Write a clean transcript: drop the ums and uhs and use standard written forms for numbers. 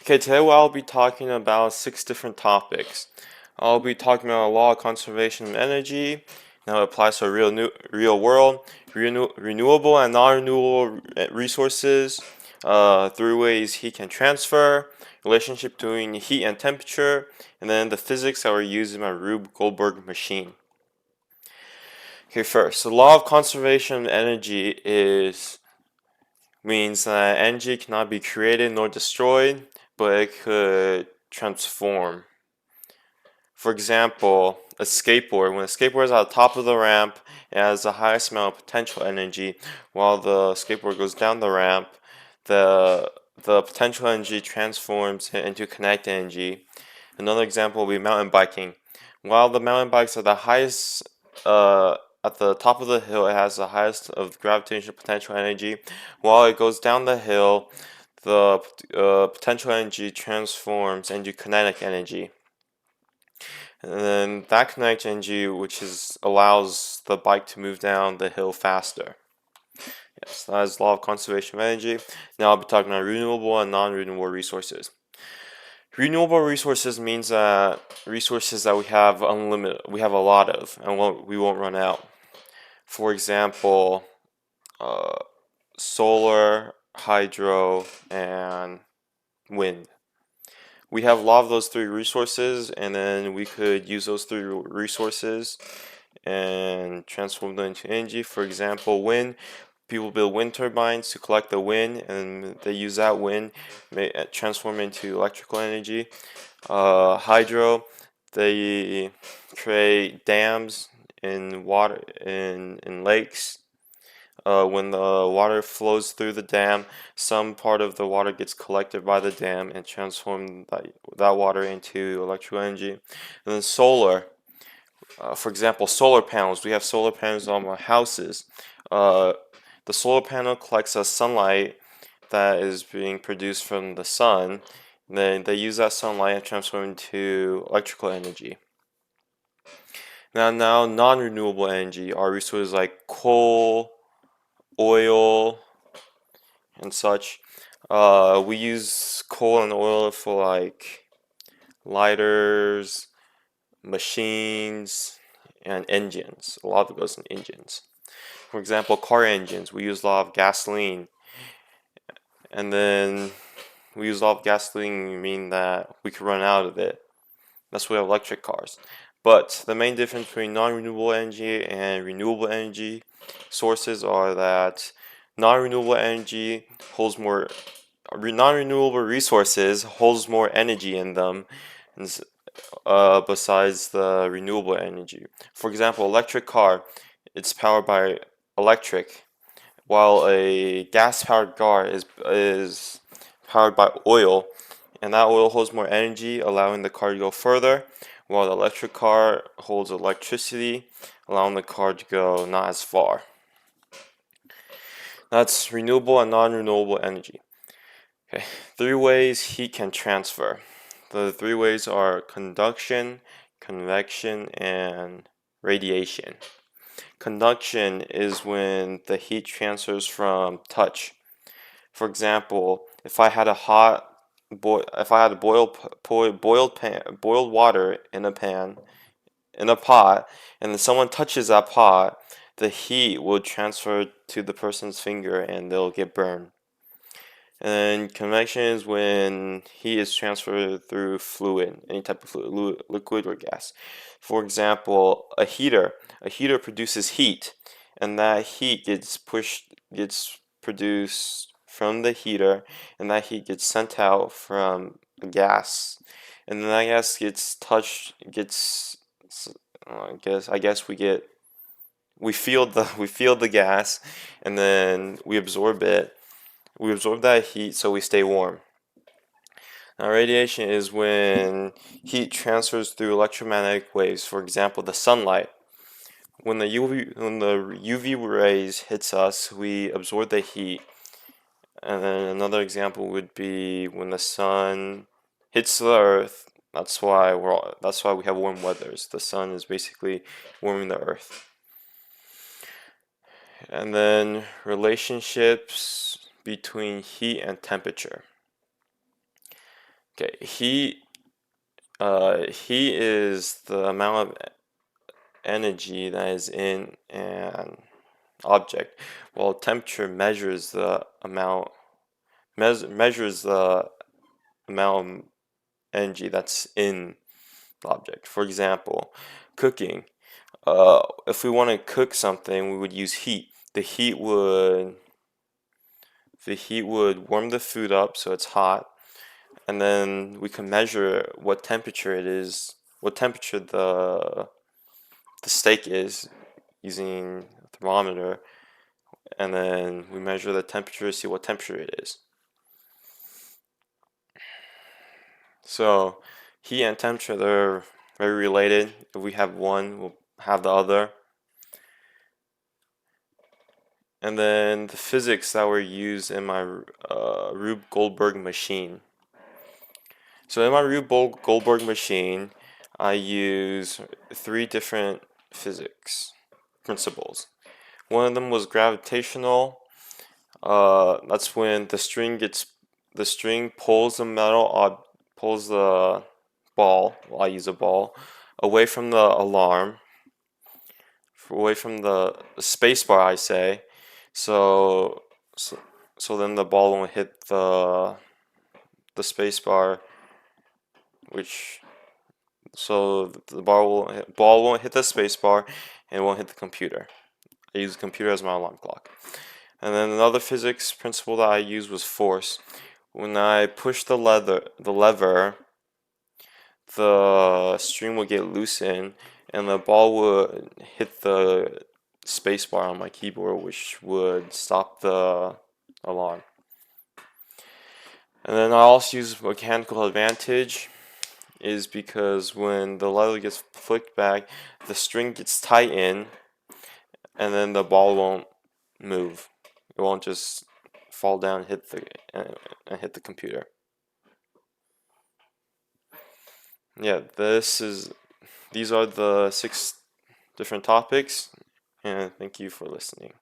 Okay, today I'll be talking about 6 different topics. I'll be talking about law of conservation of energy, how it applies to real world, renewable and non-renewable resources, 3 ways heat can transfer, relationship between heat and temperature, and then the physics that were used in my Rube Goldberg machine. Okay, first, the law of conservation of energy means that energy cannot be created nor destroyed, but it could transform. For example, a skateboard. When a skateboard is at the top of the ramp, it has the highest amount of potential energy. While the skateboard goes down the ramp, the potential energy transforms into kinetic energy. Another example will be mountain biking. While the mountain bikes are the highest at the top of the hill, it has the highest of gravitational potential energy. While it goes down the hill, the potential energy transforms into kinetic energy. And then that kinetic energy, allows the bike to move down the hill faster. Yes, that is law of conservation of energy. Now I'll be talking about renewable and non-renewable resources. Renewable resources means that resources that we have unlimited, we have a lot of, and we won't run out. For example, uh, solar, hydro, and wind. We have a lot of those 3 resources, and then we could use those 3 resources and transform them into energy. For example, wind. People build wind turbines to collect the wind, and they use that wind transform into electrical energy. Hydro, they create dams in water in lakes. When the water flows through the dam, some part of the water gets collected by the dam and transform that water into electrical energy. And then solar, for example, solar panels. We have solar panels on our houses. The solar panel collects the sunlight that is being produced from the sun. Then they use that sunlight and transform into electrical energy. Now non-renewable energy are resources like coal, oil, and such. We use coal and oil for like lighters, machines, and engines. A lot of it goes in engines. For example, car engines, we use a lot of gasoline. And then we use a lot of gasoline, meaning that we could run out of it. That's why we have electric cars. But the main difference between non-renewable energy and renewable energy sources are that non-renewable energy holds more non-renewable resources holds more energy in them besides the renewable energy. For example, electric car, it's powered by electric, while a gas-powered car is powered by oil, and that oil holds more energy, allowing the car to go further, while the electric car holds electricity, allowing the car to go not as far. That's renewable and non-renewable energy. Okay, 3 ways heat can transfer. The 3 ways are conduction, convection, and radiation. Conduction is when the heat transfers from touch. For example, if I had boiled water in a pot, and then someone touches that pot, the heat will transfer to the person's finger and they'll get burned. And convection is when heat is transferred through fluid, any type of fluid, liquid or gas. For example, a heater. A heater produces heat, and that heat gets produced from the heater, and that heat gets sent out from a gas, and then that gas gets touched, I guess we feel the gas, and then we absorb it. We absorb that heat so we stay warm. Now, radiation is when heat transfers through electromagnetic waves, for example, the sunlight. When the UV rays hits us, we absorb the heat. And then another example would be when the sun hits the earth. That's why we have warm weathers. The sun is basically warming the earth. And then relationships between heat and temperature. Okay, heat is the amount of energy that is in an object, while temperature measures the amount of energy that's in the object. For example, cooking. If we want to cook something, we would use heat. The heat would warm the food up so it's hot, and then we can measure what temperature it is, what temperature the steak is using a thermometer, and then we measure the temperature to see what temperature it is. So heat and temperature, they're very related. If we have one, we'll have the other. And then the physics that were used in my Rube Goldberg machine. So in my Rube Goldberg machine, I use 3 different physics principles. One of them was gravitational. That's when the string pulls pulls the ball. Well, I use a ball away from the alarm, away from the space bar, I say. So, so, so then the ball won't hit the space bar, which so the ball won't hit the space bar and it won't hit the computer. I use the computer as my alarm clock. And then another physics principle that I used was force. When I push the lever, the string will get loosened and the ball would hit the spacebar on my keyboard, which would stop the alarm. And then I also use mechanical advantage, is because when the lever gets flicked back, the string gets tightened, and then the ball won't move. It won't just fall down and hit the computer. Yeah, these are the 6 different topics, and thank you for listening.